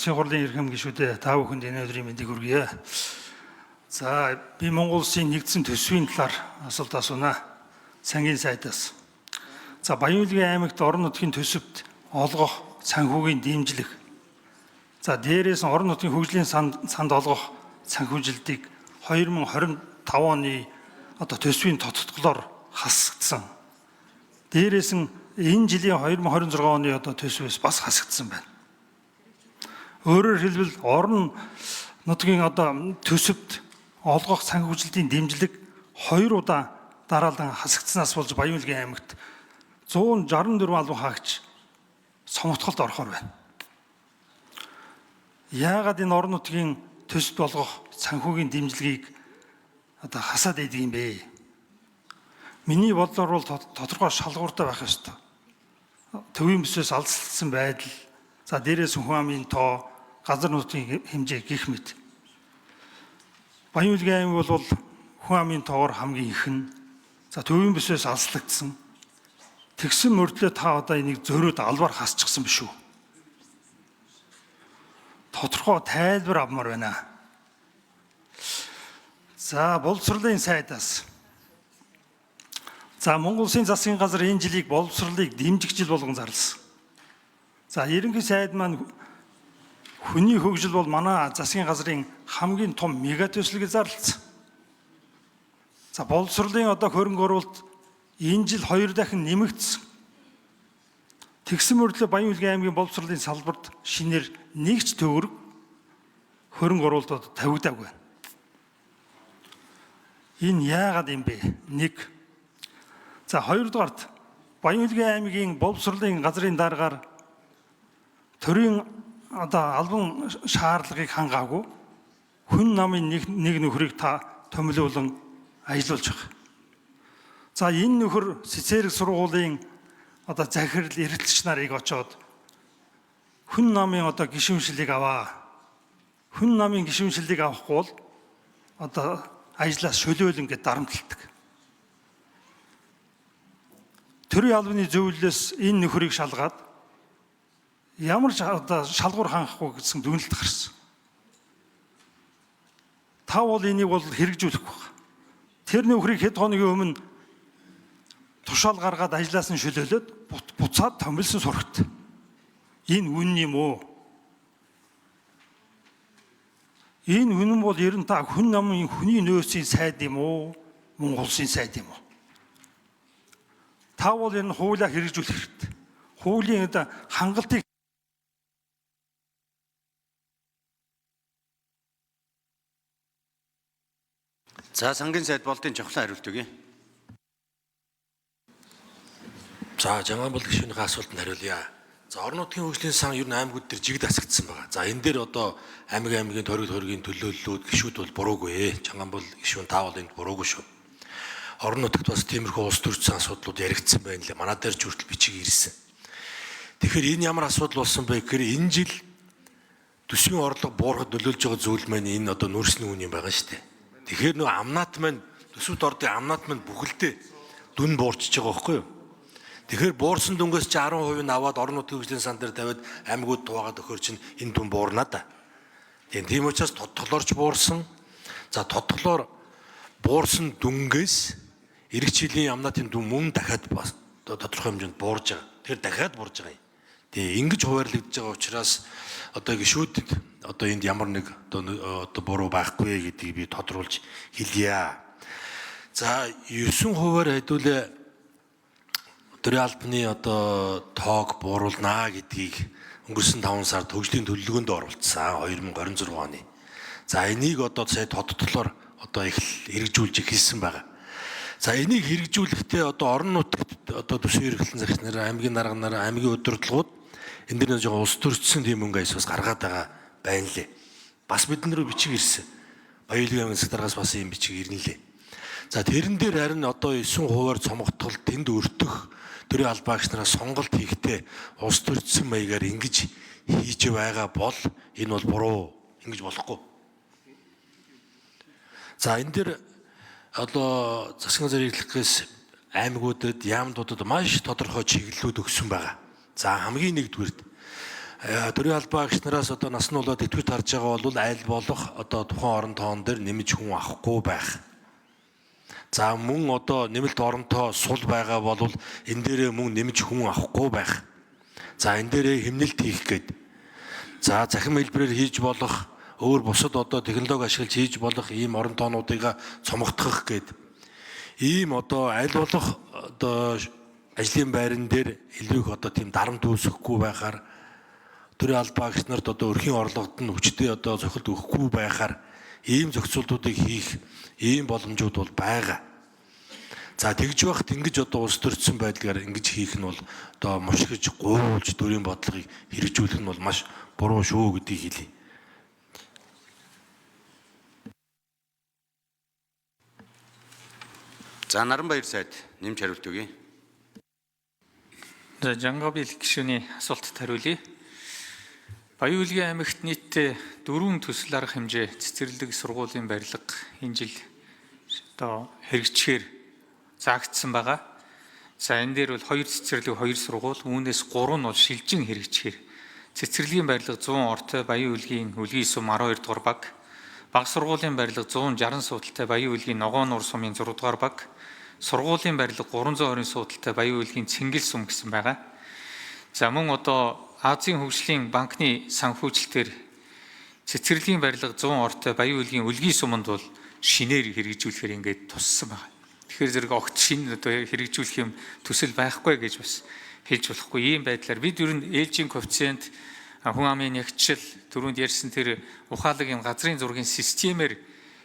Улсын хурлын эрхэм гишүүдээ та бүхэнд энэ өдрийн мэндийг хүргье. За, би Монгол Улсын нэгдсэн төсвийн талаар асуулт асууна. Сангийн сайдаас. За, Баян-Улгийн аймагт орон нутгийн төсөвт олгох санхүүгийн дэмжлэг. За, дээрээс нь орон нутгийн хөгжлийн санд олгох санхүүжилтийг 2025 оны төсвийн тодтголоор хасагдсан. Дээрээс нь энэ жилийн 2026 оны төсвөөс бас хасагдсан байна. Өөрөөр хэлбэл орон нутгийн төсөвт олгох санхүүжилтийн дэмжлэг 2 удаа дараалан хасагдсанаас болж Баян-Улгийн аймагт 164 албан хаагч сонголтолд орохоор байна. Яагаад энэ орон нутгийн төсөвт олгох санхүүгийн дэмжлэгийг хасаад идэг юм бэ? Миний бодлоор бол тодорхой шалгууртай байх ёстой. Төвийн бүсээс алслсан байдал, за дээрээс хүн амын тоо, газар нутгийн хэмжээ гэх мэт. Баян-Улгийн аймаг бол хүн амын тоогоор хамгийн ихэн. За төвийн бүсээс алслагдсан. Тэгсэн мөрдлөө та энийг зөрөөд албаар хасчихсан биш үү? Тодорхой тайлбар авмаар байна. За, боловсролын сайдаас. За, Монгол Улсын засгийн газар энэ жилийг боловсролыг дэмжих жил болгон зарласан. За, ерөнхий сайд маань хүний хөгжил бол манай засгийн газрын хамгийн том мега төслийг зарласан. За, боловсролын хөрөнгө оруулалт энэ жил 2 дахин нэмэгдсэн. Тэгсэн мөрдлөө Баян-Улгийн аймгийн боловсролын салбарт шинээр нэгч төгрөг хөрөнгө оруулалтууд тавигдаагүй байна. Энэ яагаад юм бэ? 1. За, 2-дугаарт Баян-Улгийн аймгийн боловсролын газрын дараагаар төрийн албан шаардлагыг хангаагүй хүн намын нэг нөхрийг та томилуулан ажиллуулж байгаа. За, энэ нөхөр цэцэрэг сургуулийн захирал эрэлтч нарыг очоод хүн намын гишүүншлийг аваа. Хүн намын гишүүншлийг авахгүй бол ажлаас шөлөөлөн гэж дарамталдаг. Төрийн албаны зөвлөлөөс энэ нөхрийг шалгаад ямар ч шалгуур хангахгүй гэсэн дүгнэлт гарсан. Та бол энийг хэрэгжүүлэх байна. Тэр нөхрийг хэд хоногийн өмнө тушаал гаргаад ажлаас нь шөлөөлөөд буцаад томилсон сурагт. Энэ үнэн юм уу? Энэ үнэн бол ер нь та хүн намын хүний нөөцийн сайд юм уу? Монгол Улсын сайд юм уу? Та бол энэ хуулиа хэрэгжүүлэх хэрэгтэй. Хуулийн хангалтыг За, сангийн сайд болдын жавхлан хариулт өгье. За, Жамбыл гишүүнийхээ асуултанд хариулъя. За, орон нутгийн хөгжлийн сан ер нь аймагуд дээр жигд асагдсан байна. За, энэ дээр аймгийн төрийн төлөөллүүд гишүүд бол буруугүй. Жамбыл гишүүн та бол энд буруугүй шүү. Орон нутагт бас тиймэрхүү улс төрчин асуудлууд яригдсан байна лээ. Манай дээр ч хүртэл бичиг ирсэн. Тэгэхээр энэ ямар асуудал болсон бэ гэхээр энэ жил төсвийн орлого буурахад нөлөөлж байгаа зүйл маань энэ нүүрсний үн юм байгаа шүү дээ. Тэгэхээр амнат маань төсөвт ордын амнат маань бүхэлдээ дүн буурчж байгаа байхгүй юу? Тэгэхээр буурсан дүнгээс чи 10% нь аваад орон нутгийн хөгжлийн сан дээр тавиад аймагуд туугаад өгөхөр чинь энэ дүн буурна да. Тийм учраас тодтголоорч буурсан. За, тодтголоор буурсан дүнгээс эх жилийн амнатын дүн мөн дахиад бас тодорхой хэмжээнд буурж байгаа. Тэгэхээр дахиад буурж байгаа юм. Тэгээ ингэж хуваарлагдж байгаа учраас гишүүдэд энд ямар нэг буруу байхгүй гэдгийг би тодруулж хэлье. За, 9% хэдүүлээ төрийн албаны тоог бууруулнаа гэдгийг өнгөрсөн 5 сард хөгжлийн төлөвлөгөөнд оруулсан 2026 оны. За, энийг сая тодтолоор их хэрэгжүүлж эхэлсэн байгаа. За, энийг хэрэгжүүлэхдээ орон нутагт төсвийн эрхлэн захирч нар, аймгийн дарга нар, аймгийн удирдлагууд энэ дээр нэг улс төрчсөн тийм мөнгө айсвас гаргаад байгаа байна лээ. Бас бид нар бичиг ирсэн. Баян-Улгийн аймгийн даргаас бас ийм бичиг ирнэ лээ. За, тэрэн дээр харин 9%-аар цомогтол тэнд өртөх төрийн албаагч нараас сонголт хийхдээ улс төрчсөн маягаар ингэж хийж байгаа бол энэ бол буруу. Ингэж болохгүй. За, энэ дээр засгийн газрын эрхлэхээс аймагуудад, яамдуудад маш тодорхой чиглэлүүд өгсөн байгаа. За, хамгийн нэгдүгээрт төрийн албаа агч нараас одоо нас нь болоод идэвхтэй харж байгаа бол аль болох одоо тухайн орон тоон дээр нэмж хүн авахгүй байх. За мөн одоо нэмэлт оронтой сул байгаа бол энэ дээрээ мөн нэмж хүн авахгүй байх. За энэ дээрээ хэмнэлт хийх гээд. За захин хэлбэрээр хийж болох өөр бусад одоо технологи ашиглаж хийж болох ийм орон тоонуудыг цомогдох гээд. Ийм одоо аль болох одоо ажлын байран дээр илүү их одоо тийм дарамт үүсэхгүй байхаар төрийн албаа агч нарт одоо өрхийн орлогод нь хүчтэй одоо цохилт өгөхгүй байхаар ийм зохицуултуудыг хийх ийм боломжууд бол байгаа. За тэгж байхад ингэж одоо улс төрсөн байдлаар ингэж хийх нь бол одоо мушгиж гуйлж төрийн бодлогыг хэрэгжүүлэх нь бол маш буруу шүү гэдгийг хэлье. За Наранбаяр сайд нэмж хариулт өгье. За Жангабил гишүүний асуултад хариулъя. Баян-Улгийн аймагт нийтдээ 4 төсөл арга хэмжээ цэцэрлэг сургуулийн барилга энэ жил одоо хэрэгжихээр заагдсан байгаа. За энэ дээр бол 2 цэцэрлэг 2 сургууль, үүнээс 3 нь бол шилжин хэрэгжихээр цэцэрлэгийн барилга 100 ортой Баян-Улгийн Үлгийн сум 12 дугаар баг, баг сургуулийн барилга 160 суудалтай Баян-Улгийн Ногоон нуур сумын 6 дугаар баг, сургуулийн барилга 320 суудалтай Баян-Улгийн Цэнгэл сум гэсэн байгаа. За мөн одоо Азийн хөгжлийн банкны санхүүжилтээр цэцэрлэгийн барилга 100 ортой Баян-Улгийн Үлгийн суманд бол шинээр хэрэгжүүлэхээр ингээд туссан байна. Тэгэхээр зэрэг огт шин одоо хэрэгжүүлэх юм төсөл байхгүй гэж бас хэлж болохгүй. Ийм байдлаар бид ер нь ээлжийн коэффициент, хүн амын ягчил, түрүүнд ярьсан тэр ухаалаг юм газрын зургийн системээр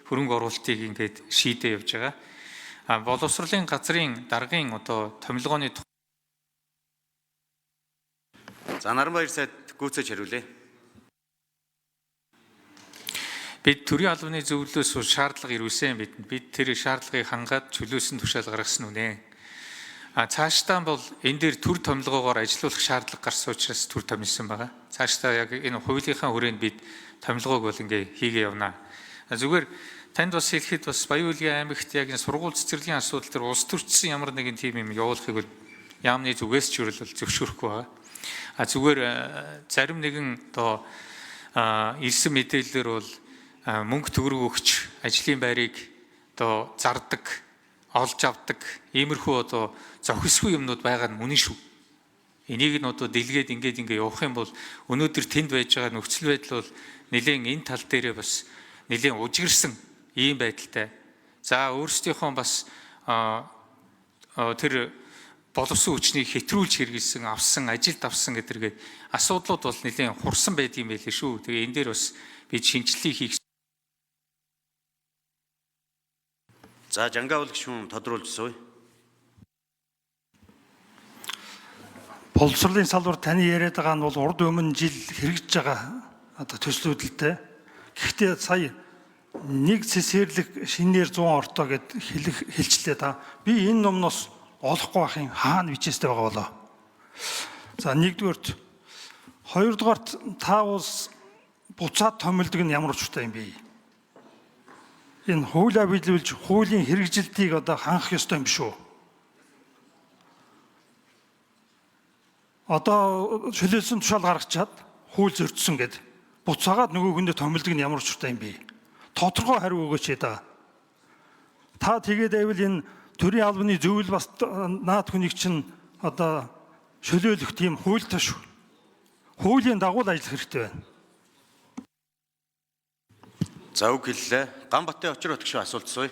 хөрөнгө оруулалтыг ингээд шийдээ явж байгаа. Боловсролын газрын даргын одоо томилгооны За Наранбаяр сайд гүйцэж хариулъя. бид төрийн албаны зөвлөлөөс шаардлага ирүүлсэн бидэнд. Бид тэр шаардлагыг хангаад чөлөөсөн тушаал гаргасан үнэ. Цаашдаа бол энэ дээр төр томилгоогоор ажилуулах шаардлага гарсан учраас төр томилсон байгаа. Цаашдаа яг энэ хуулийнхаа хүрээнд бид томилгоог бол ингээ хийгээ явна. Зүгээр танд бас хэлэхэд бас Баян-Улгийн аймагт яг энэ сургууль цэцэрлэгийн асуудал төр улс төрчсөн ямар нэгэн тийм юм явуулахыг бол яамны зүгээс ч бол зөвшөөрөхгүй байгаа. Зүгээр зарим нэгэн одоо ирсэн мэдээлэлээр бол мөнгө төгрөг өгч ажлын байрыг одоо зардаг, олж авдаг, иймэрхүү одоо зохисгүй юмнууд байгаа нь үнэн шүү. Энийг нь одоо дэлгээд ингээд явах юм бол өнөөдөр тэнд байж байгаа нөхцөл байдал бол нэлээд энэ тал дээрээ бас нэлээд ужигэрсэн ийм байдалтай. За өөрсдийнхөө бас тэр боловсон хүчнийг хэтрүүлж хэрэгэлсэн, авсан, ажилд авсан гэдэргээд асуудлууд бол нэлээд хурсан байдığım байлээ шүү. Тэгээ энэ дээр бас бид шинжилгээ хийх. За Жангавил гишүүн тодруулж сууя. Боловсролын салбар таны яриад байгаа нь бол урд өмнө жил хэрэгжиж байгаа одоо төслүүдэлтэй. Гэхдээ сая нэг цэцэрлэг шинээр 100 ортой гэд хэлчлээ та. Би энэ номноос олохгүй байхын хаана бичээстэй байгаа болоо. За нэгдүгээрт, хоёрдугаарт та улс буцаад томилдог нь ямар учиртай юм бэ? Энэ хуулиа биелүүлж хуулийн хэрэгжилтийг одоо хангах ёстой юм шүү. Одоо чөлөөсөн тушаал гаргачаад хууль зөрчсөн гэд буцаагаад нөгөө хүндээ томилдог нь ямар учиртай юм бэ? Тодорхой хариу өгөөч та. Та тэгээд байвал энэ төрийн албаны зөвлөл бас наад хүнийг чинь одоо шөлөөлөх тийм хуультай шүү. Хуулийн дагуу ажиллах хэрэгтэй байна. За үг хэллээ. Ганбатын очир өтгшөө асуулт сууя.